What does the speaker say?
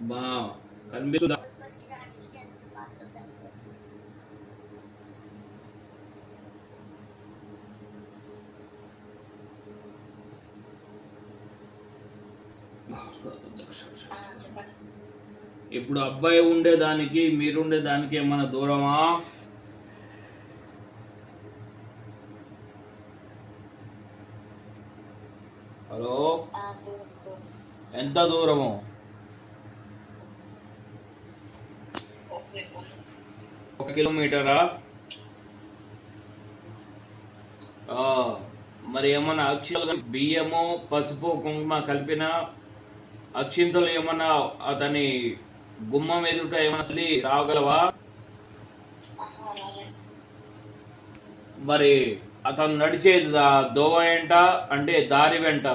బా కనిపిస్తుందా? ఇప్పుడు అబ్బాయి ఉండేదానికి మీరుండేదానికి ఏమైనా దూరమా? హలో, ఎంత దూరము? ఒక కిలోమీటరా? మరి ఏమన్నా అక్షింతలు బియ్యము పసుపు కుంకుమ కలిపిన అక్షింతలు ఏమన్నా అతని గుమ్మం ఎదుట ఏమన్నా రాగలవా? మరి అతను నడిచేది దోవ వెంట అంటే దారి వెంట